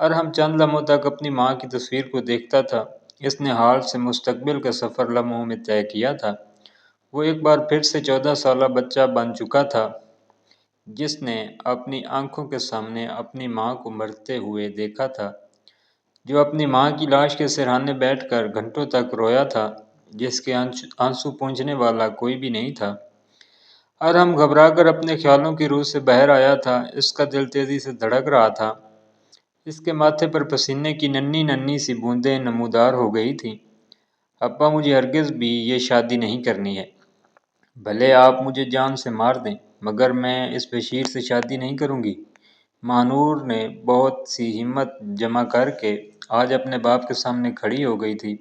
اور ہم چند لمحوں تک اپنی ماں کی تصویر کو دیکھتا تھا۔ اس نے حال سے مستقبل کا سفر لمحوں میں طے کیا تھا۔ وہ ایک بار پھر سے 14 سالہ بچہ بن چکا تھا، جس نے اپنی آنکھوں کے سامنے اپنی ماں کو مرتے ہوئے دیکھا تھا، جو اپنی ماں کی لاش کے سرہانے بیٹھ کر گھنٹوں تک رویا تھا، جس کے آنسو پونچھنے والا کوئی بھی نہیں تھا۔ اور ہم گھبرا کر اپنے خیالوں کی روح سے باہر آیا تھا۔ اس کا دل تیزی سے دھڑک رہا تھا۔ اس کے ماتھے پر پسینے کی ننھی ننھی سی بوندیں نمودار ہو گئی تھیں۔ ابا، مجھے ہرگز بھی یہ شادی نہیں کرنی ہے۔ بھلے آپ مجھے جان سے مار دیں، مگر میں اس بشیر سے شادی نہیں کروں گی۔ ماہنور نے بہت سی ہمت جمع کر کے آج اپنے باپ کے سامنے کھڑی ہو گئی تھی۔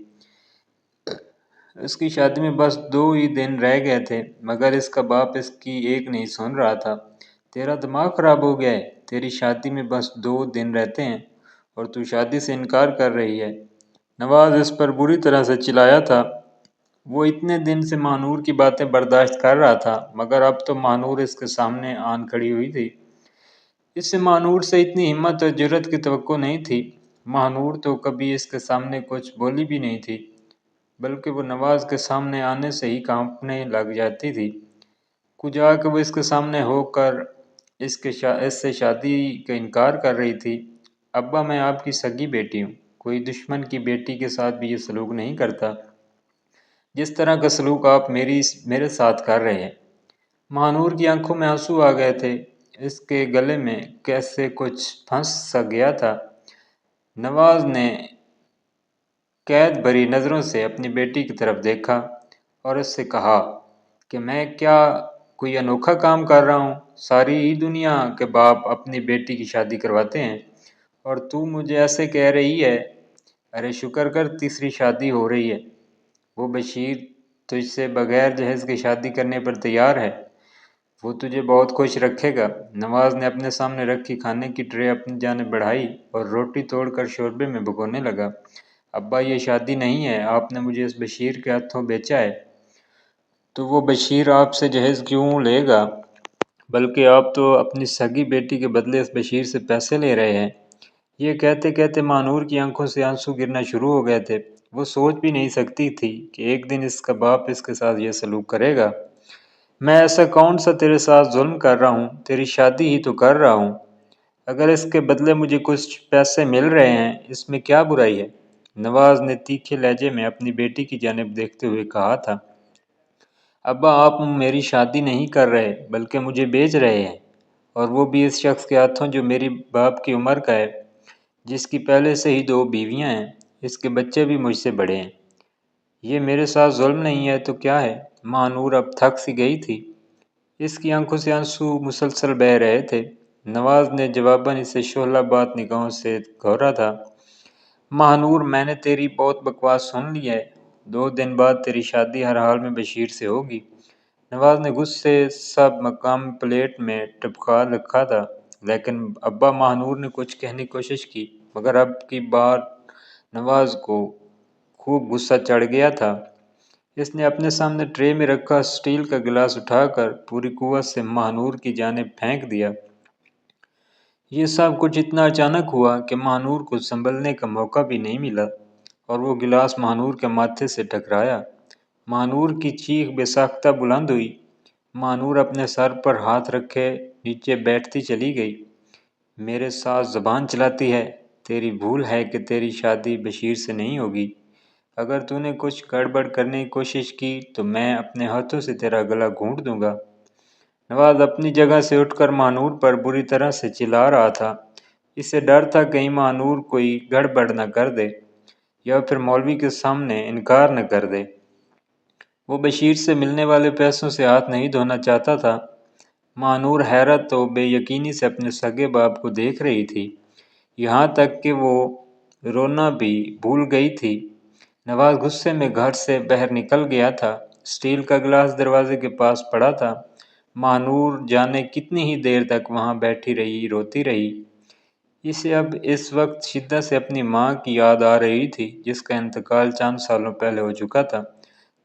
اس کی شادی میں بس 2 ہی دن رہ گئے تھے، مگر اس کا باپ اس کی ایک نہیں سن رہا تھا۔ تیرا دماغ خراب ہو گیا ہے؟ تیری شادی میں بس 2 دن رہتے ہیں اور تو شادی سے انکار کر رہی ہے۔ نواز اس پر بری طرح سے چلایا تھا۔ وہ اتنے دن سے ماہنور کی باتیں برداشت کر رہا تھا، مگر اب تو ماہنور اس کے سامنے آن کھڑی ہوئی تھی۔ اس سے ماہنور سے اتنی ہمت اور جرأت کی توقع نہیں تھی۔ ماہنور تو کبھی اس کے سامنے کچھ بولی بھی نہیں تھی، بلکہ وہ نواز کے سامنے آنے سے ہی کانپنے لگ جاتی تھی۔ کچھ آ کے وہ اس کے سامنے ہو کر اس سے شادی کا انکار کر رہی تھی۔ ابا، میں آپ کی سگی بیٹی ہوں، کوئی دشمن کی بیٹی کے ساتھ بھی یہ سلوک نہیں کرتا، جس طرح کا سلوک آپ میرے ساتھ کر رہے ہیں۔ ماہنور کی آنکھوں میں آنسو آ گئے تھے۔ اس کے گلے میں کیسے کچھ پھنس سا گیا تھا۔ نواز نے قید بھری نظروں سے اپنی بیٹی کی طرف دیکھا اور اس سے کہا کہ میں کیا کوئی انوکھا کام کر رہا ہوں؟ ساری ہی دنیا کے باپ اپنی بیٹی کی شادی کرواتے ہیں اور تو مجھے ایسے کہہ رہی ہے؟ ارے شکر کر، تیسری شادی ہو رہی ہے۔ وہ بشیر تجھ سے بغیر جہیز کے شادی کرنے پر تیار ہے۔ وہ تجھے بہت خوش رکھے گا۔ نواز نے اپنے سامنے رکھی کھانے کی ٹرے اپنی جانب بڑھائی اور روٹی توڑ کر شوربے میں بھگونے لگا۔ ابا، یہ شادی نہیں ہے، آپ نے مجھے اس بشیر کے ہاتھوں بیچا ہے۔ تو وہ بشیر آپ سے جہیز کیوں لے گا؟ بلکہ آپ تو اپنی سگی بیٹی کے بدلے اس بشیر سے پیسے لے رہے ہیں۔ یہ کہتے کہتے ماہنور کی آنکھوں سے آنسو گرنا شروع ہو گئے تھے۔ وہ سوچ بھی نہیں سکتی تھی کہ ایک دن اس کا باپ اس کے ساتھ یہ سلوک کرے گا۔ میں ایسا کون سا تیرے ساتھ ظلم کر رہا ہوں؟ تیری شادی ہی تو کر رہا ہوں۔ اگر اس کے بدلے مجھے کچھ پیسے مل رہے ہیں، اس میں کیا برائی ہے؟ نواز نے تیکھے لہجے میں اپنی بیٹی کی جانب دیکھتے ہوئے کہا تھا۔ ابا، آپ میری شادی نہیں کر رہے، بلکہ مجھے بیچ رہے ہیں، اور وہ بھی اس شخص کے ہاتھوں جو میری باپ کی عمر کا ہے، جس کی پہلے سے ہی 2 بیویاں ہیں، اس کے بچے بھی مجھ سے بڑے ہیں۔ یہ میرے ساتھ ظلم نہیں ہے تو کیا ہے؟ ماہنور اب تھک سی گئی تھی۔ اس کی آنکھوں سے آنسو مسلسل بہہ رہے تھے۔ نواز نے جواباً اسے شعلہ بات نگاہوں سے گھورا تھا۔ ماہنور، میں نے تیری بہت بکواس سن لی ہے۔ 2 دن بعد تیری شادی ہر حال میں بشیر سے ہوگی۔ نواز نے غصے سب مقام پلیٹ میں ٹپکا رکھا تھا، لیکن ابا، ماہنور نے کچھ کہنے کی کوشش کی، مگر اب کی بار نواز کو خوب غصہ چڑھ گیا تھا۔ اس نے اپنے سامنے ٹرے میں رکھا سٹیل کا گلاس اٹھا کر پوری قوت سے ماہنور کی جانب پھینک دیا۔ یہ سب کچھ اتنا اچانک ہوا کہ ماہنور کو سنبھلنے کا موقع بھی نہیں ملا اور وہ گلاس ماہنور کے ماتھے سے ٹکرایا۔ ماہنور کی چیخ بے ساختہ بلند ہوئی۔ ماہنور اپنے سر پر ہاتھ رکھے نیچے بیٹھتی چلی گئی۔ میرے ساتھ زبان چلاتی ہے؟ تیری بھول ہے کہ تیری شادی بشیر سے نہیں ہوگی۔ اگر تو نے کچھ گڑبڑ کرنے کی کوشش کی تو میں اپنے ہاتھوں سے تیرا گلا گھونٹ دوں گا۔ نواز اپنی جگہ سے اٹھ کر ماہنور پر بری طرح سے چلا رہا تھا۔ اسے ڈر تھا کہیں ماہنور کوئی گڑبڑ نہ کر دے یا پھر مولوی کے سامنے انکار نہ کر دے۔ وہ بشیر سے ملنے والے پیسوں سے ہاتھ نہیں دھونا چاہتا تھا۔ ماہنور حیرت و بے یقینی سے اپنے سگے باپ کو دیکھ رہی تھی، یہاں تک کہ وہ رونا بھی بھول گئی تھی۔ نواز غصے میں گھر سے باہر نکل گیا تھا۔ سٹیل کا گلاس دروازے کے پاس پڑا تھا۔ ماہنور جانے کتنی ہی دیر تک وہاں بیٹھی رہی، روتی رہی۔ اسے اب اس وقت شدت سے اپنی ماں کی یاد آ رہی تھی، جس کا انتقال چند سالوں پہلے ہو چکا تھا۔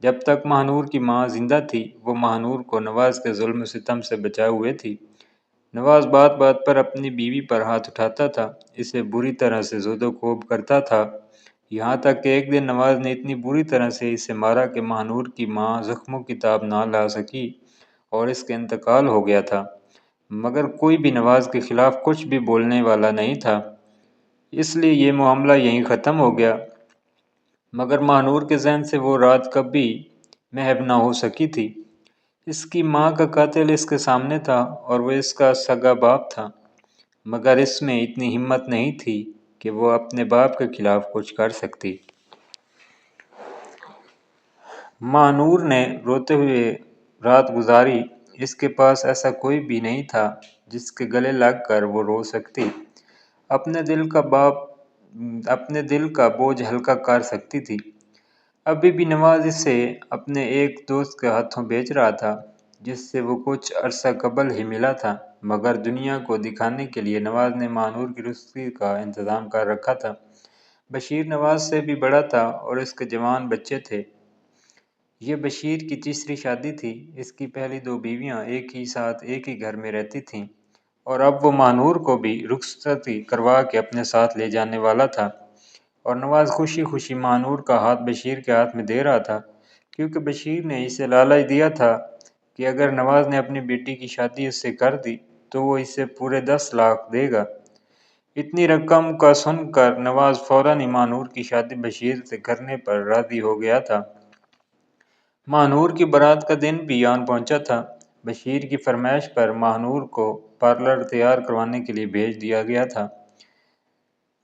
جب تک ماہنور کی ماں زندہ تھی، وہ ماہنور کو نواز کے ظلم و ستم سے بچائے ہوئے تھی۔ نواز بات بات پر اپنی بیوی پر ہاتھ اٹھاتا تھا، اسے بری طرح سے زد و کوب کرتا تھا، یہاں تک کہ ایک دن نواز نے اتنی بری طرح سے اسے مارا کہ ماہنور کی ماں زخموں کی تاب نہ لا سکی اور اس کا انتقال ہو گیا تھا، مگر کوئی بھی نواز کے خلاف کچھ بھی بولنے والا نہیں تھا، اس لیے یہ معاملہ یہیں ختم ہو گیا۔ مگر ماہنور کے ذہن سے وہ رات کبھی محو نہ ہو سکی تھی۔ اس کی ماں کا قاتل اس کے سامنے تھا اور وہ اس کا سگا باپ تھا، مگر اس میں اتنی ہمت نہیں تھی کہ وہ اپنے باپ کے خلاف کچھ کر سکتی۔ ماہنور نے روتے ہوئے رات گزاری، اس کے پاس ایسا کوئی بھی نہیں تھا جس کے گلے لگ کر وہ رو سکتی، اپنے دل کا بوجھ ہلکا کر سکتی تھی۔ ابھی بھی نواز اسے اپنے ایک دوست کے ہاتھوں بیچ رہا تھا جس سے وہ کچھ عرصہ قبل ہی ملا تھا، مگر دنیا کو دکھانے کے لیے نواز نے ماہنور کی رخصتی کا انتظام کر رکھا تھا۔ بشیر نواز سے بھی بڑا تھا اور اس کے جوان بچے تھے۔ یہ بشیر کی تیسری شادی تھی، اس کی پہلی دو بیویاں ایک ہی ساتھ ایک ہی گھر میں رہتی تھیں اور اب وہ ماہنور کو بھی رخصتی کروا کے اپنے ساتھ لے جانے والا تھا، اور نواز خوشی خوشی ماہنور کا ہاتھ بشیر کے ہاتھ میں دے رہا تھا، کیونکہ بشیر نے اسے لالچ دیا تھا کہ اگر نواز نے اپنی بیٹی کی شادی اس سے کر دی تو وہ اسے پورے 10 لاکھ دے گا۔ اتنی رقم کا سن کر نواز فوراً ہی ماہنور کی شادی بشیر سے کرنے پر راضی ہو گیا تھا۔ ماہنور کی بارات کا دن بھی آن پہنچا تھا۔ بشیر کی فرمائش پر ماہنور کو پارلر تیار کروانے کے لیے بھیج دیا گیا تھا،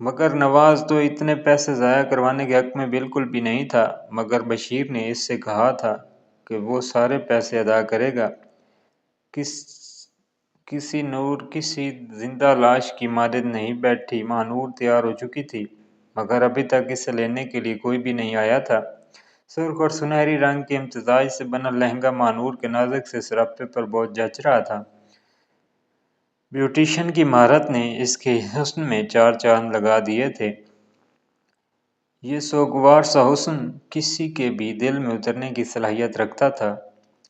مگر نواز تو اتنے پیسے ضائع کروانے کے حق میں بالکل بھی نہیں تھا، مگر بشیر نے اس سے کہا تھا کہ وہ سارے پیسے ادا کرے گا۔ کسی زندہ لاش کی مانند نہیں بیٹھی ماہنور تیار ہو چکی تھی، مگر ابھی تک اسے لینے کے لیے کوئی بھی نہیں آیا تھا۔ سرخ اور سنہری رنگ کے امتزاج سے بنا لہنگا ماہنور کے نازک سے سراپے پر بہت جچ رہا تھا۔ بیوٹیشن کی مہارت نے اس کے حسن میں 4 چاند لگا دیے تھے۔ یہ سوگوار سا حسن کسی کے بھی دل میں اترنے کی صلاحیت رکھتا تھا۔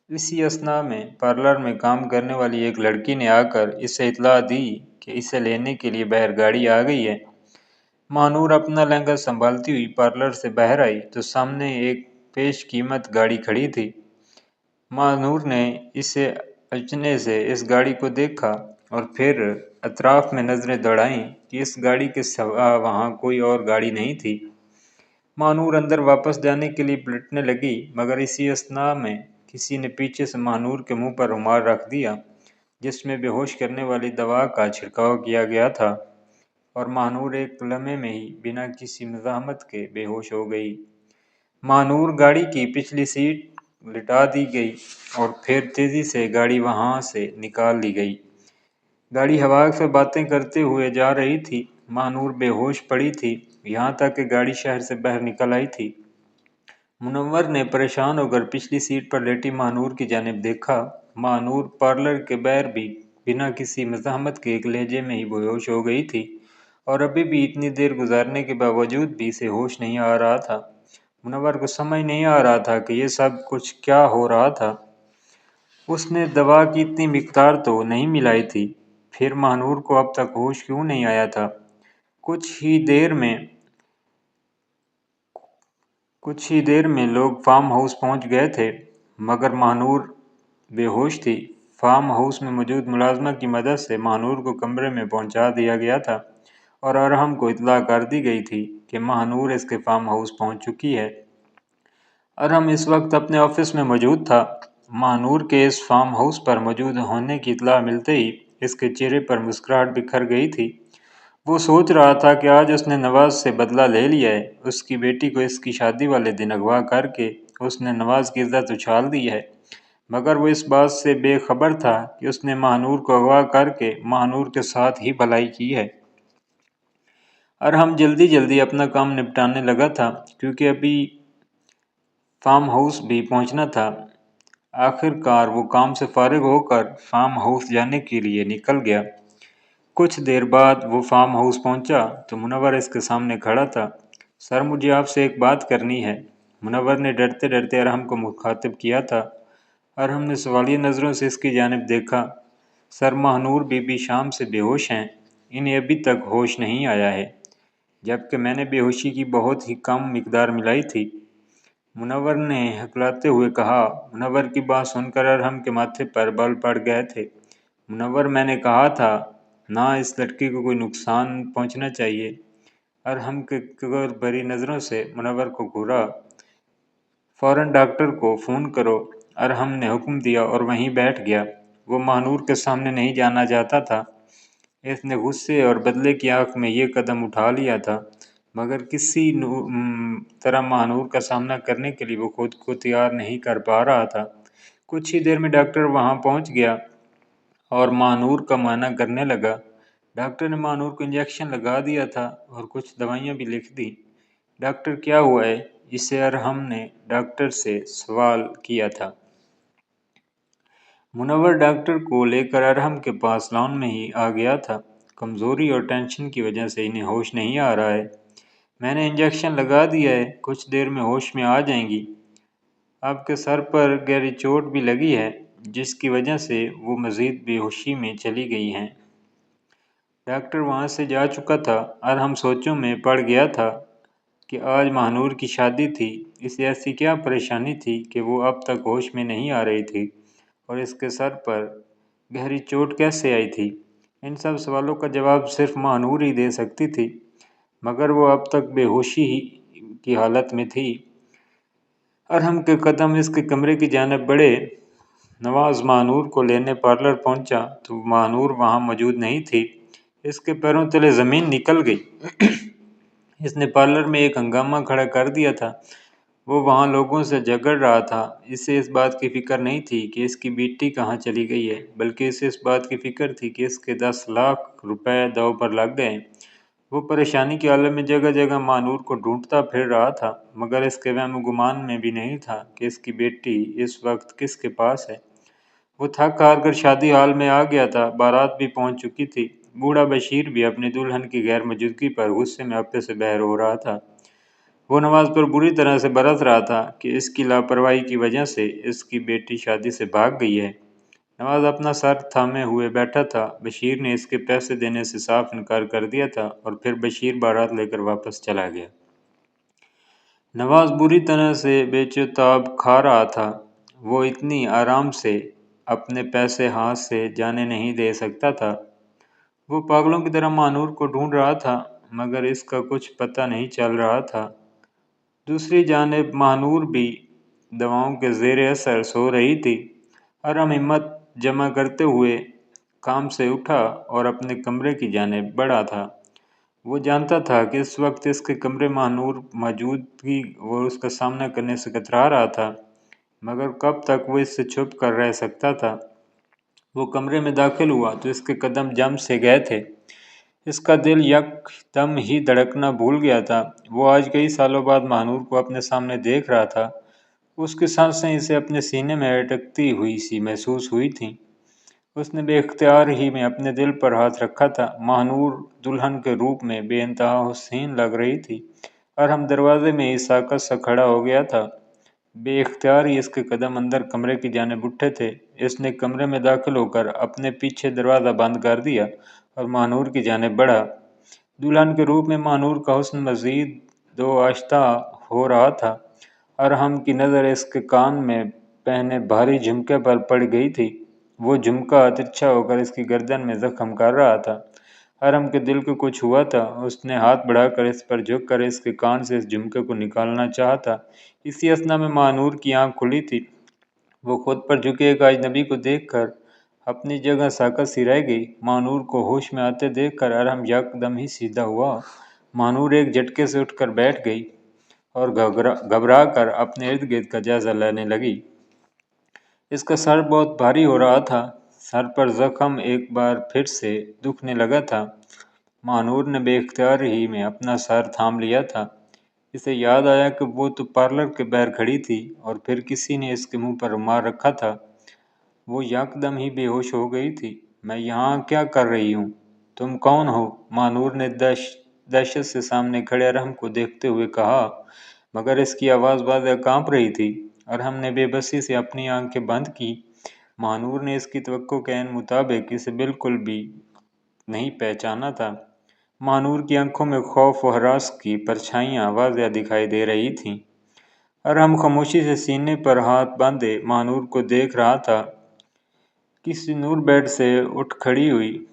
اسی اثناء میں پارلر میں کام کرنے والی ایک لڑکی نے آ کر اسے اطلاع دی کہ اسے لینے کے لیے باہر گاڑی آ گئی ہے۔ ماہنور اپنا لہنگا سنبھالتی ہوئی پارلر سے باہر آئی تو سامنے ایک پیش قیمت گاڑی کھڑی تھی۔ ماہنور نے اسے اچنے سے اس گاڑی کو دیکھا اور پھر اطراف میں نظریں دوڑائیں کہ اس گاڑی کے سوا وہاں کوئی اور گاڑی نہیں تھی۔ ماہنور اندر واپس جانے کے لیے پلٹنے لگی، مگر اسی اثناء میں کسی نے پیچھے سے ماہنور کے منہ پر رومال رکھ دیا جس میں بے ہوش کرنے والی دوا کا چھڑکاؤ کیا گیا تھا، اور ماہنور ایک لمحے میں ہی بنا کسی مزاحمت کے بے ہوش ہو گئی۔ ماہنور گاڑی کی پچھلی سیٹ لٹا دی گئی اور پھر تیزی سے گاڑی وہاں سے نکال لی گئی۔ گاڑی ہوا سے باتیں کرتے ہوئے جا رہی تھی۔ ماہنور بے ہوش پڑی تھی یہاں تک کہ گاڑی شہر سے باہر نکل آئی تھی۔ منور نے پریشان ہو کر پچھلی سیٹ پر لیٹی ماہنور کی جانب دیکھا۔ ماہنور پارلر کے باہر بھی بنا کسی مزاحمت کے ایک لہجے میں ہی بے ہوش ہو گئی تھی، اور ابھی بھی اتنی دیر گزارنے کے باوجود بھی اسے ہوش نہیں آ رہا تھا۔ منور کو سمجھ نہیں آ رہا تھا کہ یہ سب کچھ کیا ہو رہا تھا۔ اس نے دوا کی اتنی مقدار تو نہیں ملائی تھی، پھر ماہنور کو اب تک ہوش کیوں نہیں آیا تھا؟ کچھ ہی دیر میں لوگ فارم ہاؤس پہنچ گئے تھے، مگر ماہنور بے ہوش تھی۔ فارم ہاؤس میں موجود ملازمہ کی مدد سے ماہنور کو کمرے میں پہنچا دیا گیا تھا اور ارحم کو اطلاع کر دی گئی تھی کہ ماہنور اس کے فارم ہاؤس پہنچ چکی ہے۔ ارحم اس وقت اپنے آفس میں موجود تھا۔ ماہنور کے اس فارم ہاؤس پر موجود ہونے کی اطلاع ملتے ہی اس کے چہرے پر مسکراہٹ بکھر گئی تھی۔ وہ سوچ رہا تھا کہ آج اس نے نواز سے بدلہ لے لیا ہے۔ اس کی بیٹی کو اس کی شادی والے دن اغوا کر کے اس نے نواز کی عزت اچھال دی ہے، مگر وہ اس بات سے بے خبر تھا کہ اس نے ماہنور کو اغوا کر کے ماہنور کے ساتھ ہی بھلائی کی ہے۔ ارحم جلدی اپنا کام نپٹانے لگا تھا کیونکہ ابھی فارم ہاؤس بھی پہنچنا تھا۔ آخر کار وہ کام سے فارغ ہو کر فارم ہاؤس جانے کے لیے نکل گیا۔ کچھ دیر بعد وہ فارم ہاؤس پہنچا تو منور اس کے سامنے کھڑا تھا۔ سر، مجھے آپ سے ایک بات کرنی ہے، منور نے ڈرتے ڈرتے ارحم کو مخاطب کیا تھا۔ ارحم نے سوالیہ نظروں سے اس کی جانب دیکھا۔ سر ماہنور بی بی شام سے بے ہوش ہیں، انہیں ابھی تک ہوش نہیں آیا ہے، جبکہ میں نے بے ہوشی کی بہت ہی کم مقدار ملائی تھی۔ منور نے ہکلاتے ہوئے کہا۔ منور کی بات سن کر ارحم کے ماتھے پر بال پڑ گئے تھے۔ منور، میں نے کہا تھا نہ اس لڑکی کو کوئی نقصان پہنچنا چاہیے۔ ارحم کے غور بھری نظروں سے منور کو گھورا۔ فوراً ڈاکٹر کو فون کرو، ارحم نے حکم دیا اور وہیں بیٹھ گیا۔ وہ ماہنور کے سامنے نہیں جانا چاہتا تھا۔ اس نے غصے اور بدلے کی آنکھ میں یہ قدم اٹھا لیا تھا، مگر کسی طرح ماہنور کا سامنا کرنے کے لیے وہ خود کو تیار نہیں کر پا رہا تھا۔ کچھ ہی دیر میں ڈاکٹر وہاں پہنچ گیا اور ماہنور کا معائنہ کرنے لگا۔ ڈاکٹر نے ماہنور کو انجیکشن لگا دیا تھا اور کچھ دوائیاں بھی لکھ دی۔ ڈاکٹر، کیا ہوا ہے؟ اسے ارحم نے ڈاکٹر سے سوال کیا تھا۔ منور ڈاکٹر کو لے کر ارحم کے پاس لان میں ہی آ گیا تھا۔ کمزوری اور ٹینشن کی وجہ سے انہیں ہوش نہیں آ رہا ہے۔ میں نے انجیکشن لگا دیا ہے، کچھ دیر میں ہوش میں آ جائیں گی۔ آپ کے سر پر گہری چوٹ بھی لگی ہے، جس کی وجہ سے وہ مزید بے ہوشی میں چلی گئی ہیں۔ ڈاکٹر وہاں سے جا چکا تھا۔ ارحم سوچوں میں پڑ گیا تھا کہ آج ماہنور کی شادی تھی۔ اسے ایسی کیا پریشانی تھی کہ وہ اب تک ہوش میں نہیں آ رہی تھی، اور اس کے سر پر گہری چوٹ کیسے آئی تھی؟ ان سب سوالوں کا جواب صرف ماہنور ہی دے سکتی تھی، مگر وہ اب تک بے ہوشی کی حالت میں تھی۔ ارحم کے قدم اس کے کمرے کی جانب بڑھے۔ نواز ماہنور کو لینے پارلر پہنچا تو ماہنور وہاں موجود نہیں تھی۔ اس کے پیروں تلے زمین نکل گئی۔ اس نے پارلر میں ایک ہنگامہ کھڑا کر دیا تھا۔ وہ وہاں لوگوں سے جھگڑ رہا تھا۔ اسے اس بات کی فکر نہیں تھی کہ اس کی بیٹی کہاں چلی گئی ہے، بلکہ اسے اس بات کی فکر تھی کہ اس کے 10 لاکھ روپے داؤ پر لگ گئے۔ وہ پریشانی کے عالم میں جگہ جگہ ماہنور کو ڈھونڈتا پھر رہا تھا، مگر اس کے وہم و گمان میں بھی نہیں تھا کہ اس کی بیٹی اس وقت کس کے پاس ہے۔ وہ تھک ہار کر شادی ہال میں آ گیا تھا۔ بارات بھی پہنچ چکی تھی۔ بوڑھا بشیر بھی اپنی دلہن کی غیر موجودگی پر غصے میں اپے سے بہر ہو رہا تھا۔ وہ نواز پر بری طرح سے برس رہا تھا کہ اس کی لاپرواہی کی وجہ سے اس کی بیٹی شادی سے بھاگ گئی ہے۔ نواز اپنا سر تھامے ہوئے بیٹھا تھا۔ بشیر نے اس کے پیسے دینے سے صاف انکار کر دیا تھا اور پھر بشیر بارات لے کر واپس چلا گیا۔ نواز بری طرح سے بے چتاب کھا رہا تھا۔ وہ اتنی آرام سے اپنے پیسے ہاتھ سے جانے نہیں دے سکتا تھا۔ وہ پاگلوں کی طرح ماہنور کو ڈھونڈ رہا تھا، مگر اس کا کچھ پتہ نہیں چل رہا تھا۔ دوسری جانب ماہنور بھی دواؤں کے زیر اثر سو رہی تھی۔ ارحم ہمت جمع کرتے ہوئے کام سے اٹھا اور اپنے کمرے کی جانب بڑھا تھا۔ وہ جانتا تھا کہ اس وقت اس کے کمرے ماہنور موجودگی وہ اس کا سامنا کرنے سے کترا رہا تھا، مگر کب تک وہ اس سے چھپ کر رہ سکتا تھا؟ وہ کمرے میں داخل ہوا تو اس کے قدم جم سے گئے تھے۔ اس کا دل یک دم ہی دھڑکنا بھول گیا تھا۔ وہ آج کئی سالوں بعد ماہنور کو اپنے سامنے دیکھ رہا تھا۔ اس کی سانسیں اسے اپنے سینے میں اٹکتی ہوئی سی محسوس ہوئی تھیں۔ اس نے بے اختیار ہی میں اپنے دل پر ہاتھ رکھا تھا۔ ماہنور دلہن کے روپ میں بے انتہا حسین لگ رہی تھی۔ ارحم دروازے میں ہی ساکت سا کھڑا ہو گیا تھا۔ بے اختیار ہی اس کے قدم اندر کمرے کی جانب اٹھے تھے۔ اس نے کمرے میں داخل ہو کر اپنے پیچھے دروازہ بند کر دیا اور ماہنور کی جانب بڑھا۔ دلہن کے روپ میں ماہنور کا حسن مزید دو آشفتہ ہو رہا تھا۔ ارحم کی نظر اس کے کان میں پہنے بھاری جھمکے پر پڑ گئی تھی۔ وہ جھمکا ترچھا ہو کر اس کی گردن میں زخم کر رہا تھا۔ ارحم کے دل کو کچھ ہوا تھا۔ اس نے ہاتھ بڑھا کر اس پر جھک کر اس کے کان سے اس جھمکے کو نکالنا چاہا تھا۔ اسی اثنا میں ماہنور کی آنکھ کھلی تھی۔ وہ خود پر جھکے ایک اجنبی کو دیکھ کر اپنی جگہ ساکت سی رہ گئی۔ ماہنور کو ہوش میں آتے دیکھ کر ارحم یک دم ہی سیدھا ہوا۔ ماہنور ایک جھٹکے سے اٹھ کر بیٹھ گئی اور گھبرا کر اپنے ارد گرد کا جائزہ لینے لگی۔ اس کا سر بہت بھاری ہو رہا تھا۔ سر پر زخم ایک بار پھر سے دکھنے لگا تھا۔ ماہنور نے بے اختیار ہی میں اپنا سر تھام لیا تھا۔ اسے یاد آیا کہ وہ تو پارلر کے باہر کھڑی تھی اور پھر کسی نے اس کے منہ پر رومال رکھا تھا۔ وہ یک دم ہی بے ہوش ہو گئی تھی۔ میں یہاں کیا کر رہی ہوں؟ تم کون ہو؟ ماہنور نے دہشت سے سامنے کھڑے ارحم کو دیکھتے ہوئے کہا، مگر اس کی آواز واضح کانپ رہی تھی۔ ارحم نے بے بسی سے اپنی آنکھیں بند کی۔ مہنور نے اس کی توقع کے عین مطابق اسے بالکل بھی نہیں پہچانا تھا۔ مہنور کی آنکھوں میں خوف و ہراس کی پرچھائیاں واضح دکھائی دے رہی تھیں۔ ارحم خاموشی سے سینے پر ہاتھ باندھے مہنور کو دیکھ رہا تھا۔ کسی نور بیڈ سے اٹھ کھڑی ہوئی۔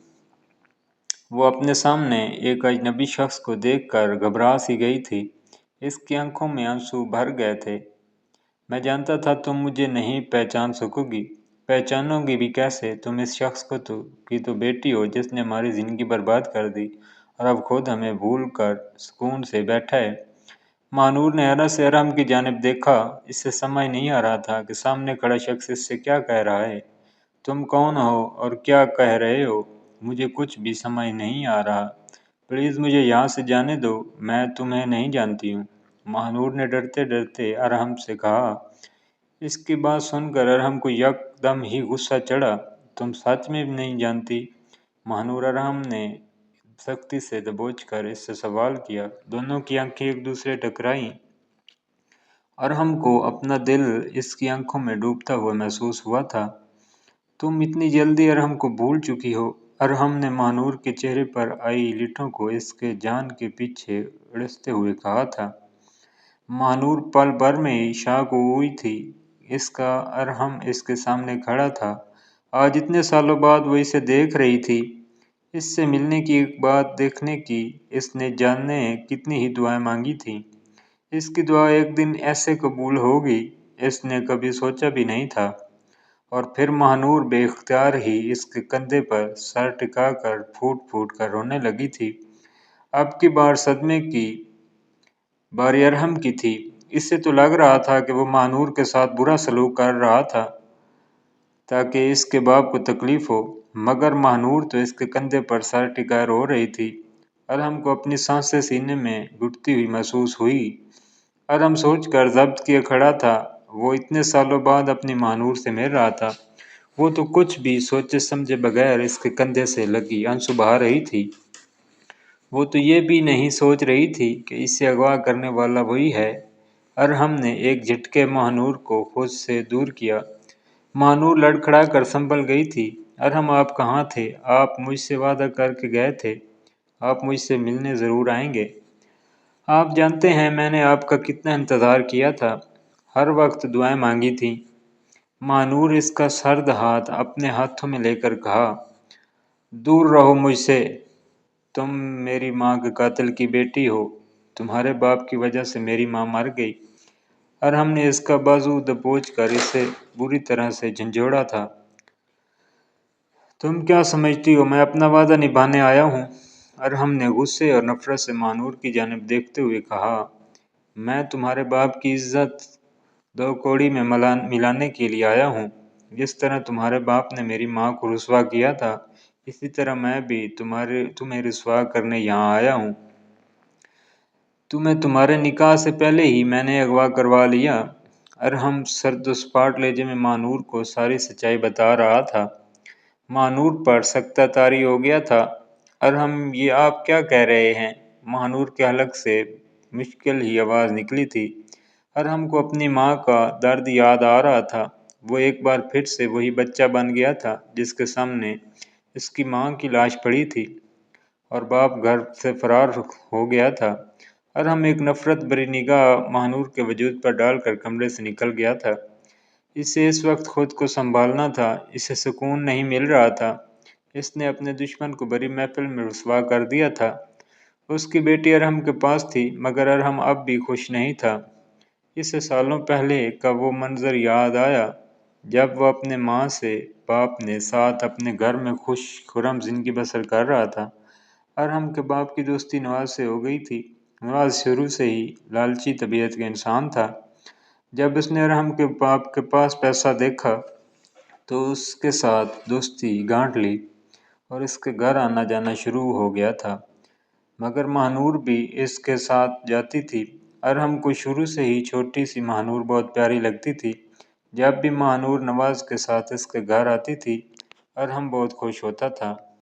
وہ اپنے سامنے ایک اجنبی شخص کو دیکھ کر گھبرا سی گئی تھی۔ اس کی آنکھوں میں آنسو بھر گئے تھے۔ میں جانتا تھا تم مجھے نہیں پہچان سکو گی۔ پہچانو گی بھی کیسے؟ تم اس شخص کی تو بیٹی ہو جس نے ہماری زندگی برباد کر دی اور اب خود ہمیں بھول کر سکون سے بیٹھا ہے۔ مہنور نے حیرت سے ارحم کی جانب دیکھا۔ اسے سمجھ نہیں آ رہا تھا کہ سامنے کھڑا شخص اس سے کیا کہہ رہا ہے۔ تم کون ہو اور کیا کہہ رہے ہو؟ مجھے کچھ بھی سمجھ نہیں آ رہا۔ پلیز مجھے یہاں سے جانے دو، میں تمہیں نہیں جانتی ہوں، مہنور نے ڈرتے ڈرتے ارحم سے کہا۔ اس کی بات سن کر ارحم کو یک دم ہی غصہ چڑھا۔ تم سچ میں نہیں جانتی؟ مہنور ارحم نے سختی سے دبوچ کر اس سے سوال کیا۔ دونوں کی آنکھیں ایک دوسرے ٹکرائیں۔ ارحم کو اپنا دل اس کی آنکھوں میں ڈوبتا ہوا محسوس ہوا تھا۔ تم اتنی جلدی ارحم کو بھول چکی ہو؟ ارحم نے مہنور کے چہرے پر آئی لٹوں کو اس کے جان کے پیچھے اڑستے ہوئے کہا تھا۔ مہنور پل بھر میں ہی شاک ہوئی تھی۔ اس کا ارحم اس کے سامنے کھڑا تھا۔ آج اتنے سالوں بعد وہ اسے دیکھ رہی تھی۔ اس سے ملنے کی، ایک بات دیکھنے کی اس نے جانے کتنی ہی دعائیں مانگی تھیں۔ اس کی دعا ایک دن ایسے قبول ہوگی اس نے کبھی سوچا بھی نہیں تھا۔ اور پھر مہنور بے اختیار ہی اس کے کندھے پر سر ٹکا کر پھوٹ پھوٹ کر رونے لگی تھی۔ اب کی بار صدمے کی باری ارحم کی تھی۔ اس سے تو لگ رہا تھا کہ وہ مہنور کے ساتھ برا سلوک کر رہا تھا تاکہ اس کے باپ کو تکلیف ہو، مگر مہنور تو اس کے کندھے پر سر ٹکائے رو رہی تھی۔ ارحم کو اپنی سانسیں سینے میں گھٹتی ہوئی محسوس ہوئی۔ ارحم سوچ کر ضبط کیے کھڑا تھا۔ وہ اتنے سالوں بعد اپنی مہنور سے مل رہا تھا۔ وہ تو کچھ بھی سوچے سمجھے بغیر اس کے کندھے سے لگی آنسو بہا رہی تھی۔ وہ تو یہ بھی نہیں سوچ رہی تھی کہ اسے اغوا کرنے والا وہی ہے۔ ارحم نے ایک جھٹکے مہنور کو خود سے دور کیا۔ مہنور لڑکھڑا کر سنبھل گئی تھی۔ ارحم آپ کہاں تھے؟ آپ مجھ سے وعدہ کر کے گئے تھے، آپ مجھ سے ملنے ضرور آئیں گے۔ آپ جانتے ہیں میں نے آپ کا کتنا انتظار کیا تھا، ہر وقت دعائیں مانگی تھیں۔ مہنور اس کا سرد ہاتھ اپنے ہاتھوں میں لے کر کہا، دور رہو مجھ سے، تم میری ماں کے قاتل کی بیٹی ہو، تمہارے باپ کی وجہ سے میری ماں مر گئی۔ ارحم نے اس کا بازو دبوچ کر اسے بری طرح سے جھنجھوڑا تھا۔ تم کیا سمجھتی ہو میں اپنا وعدہ نبھانے آیا ہوں؟ ارحم نے غصے اور نفرت سے مہنور کی جانب دیکھتے ہوئے کہا، میں تمہارے باپ کی عزت دو کوڑی میں ملانے کے لیے آیا ہوں۔ جس طرح تمہارے باپ نے میری ماں کو رسوا کیا تھا، اسی طرح میں بھی تمہیں رسوا کرنے یہاں آیا ہوں۔ تمہارے نکاح سے پہلے ہی میں نے اغوا کروا لیا۔ ارحم سرد و سپاٹ لہجے میں مہنور کو ساری سچائی بتا رہا تھا۔ مہنور پر سکتہ طاری ہو گیا تھا۔ ارحم یہ آپ کیا کہہ رہے ہیں؟ مہنور کے حلق سے مشکل ہی آواز نکلی تھی۔ ارحم کو اپنی ماں کا درد یاد آ رہا تھا۔ وہ ایک بار پھر سے وہی بچہ بن گیا تھا جس کے سامنے اس کی ماں کی لاش پڑی تھی اور باپ گھر سے فرار ہو گیا تھا۔ ارحم ایک نفرت بھری نگاہ مہنور کے وجود پر ڈال کر کمرے سے نکل گیا تھا۔ اسے اس وقت خود کو سنبھالنا تھا۔ اسے سکون نہیں مل رہا تھا۔ اس نے اپنے دشمن کو بڑی محفل میں رسوا کر دیا تھا۔ اس کی بیٹی ارحم کے پاس تھی، مگر ارحم اب بھی خوش نہیں تھا۔ اسے سالوں پہلے کا وہ منظر یاد آیا جب وہ اپنے ماں سے باپ نے ساتھ اپنے گھر میں خوش خرم زندگی بسر کر رہا تھا۔ ارحم کے باپ کی دوستی نواز سے ہو گئی تھی۔ نواز شروع سے ہی لالچی طبیعت کا انسان تھا۔ جب اس نے ارحم کے باپ کے پاس پیسہ دیکھا تو اس کے ساتھ دوستی گانٹ لی اور اس کے گھر آنا جانا شروع ہو گیا تھا، مگر مہنور بھی اس کے ساتھ جاتی تھی۔ ارحم کو شروع سے ہی چھوٹی سی مہنور بہت پیاری لگتی تھی۔ جب بھی مہنور نواز کے ساتھ اس کے گھر آتی تھی، ارحم بہت خوش ہوتا تھا۔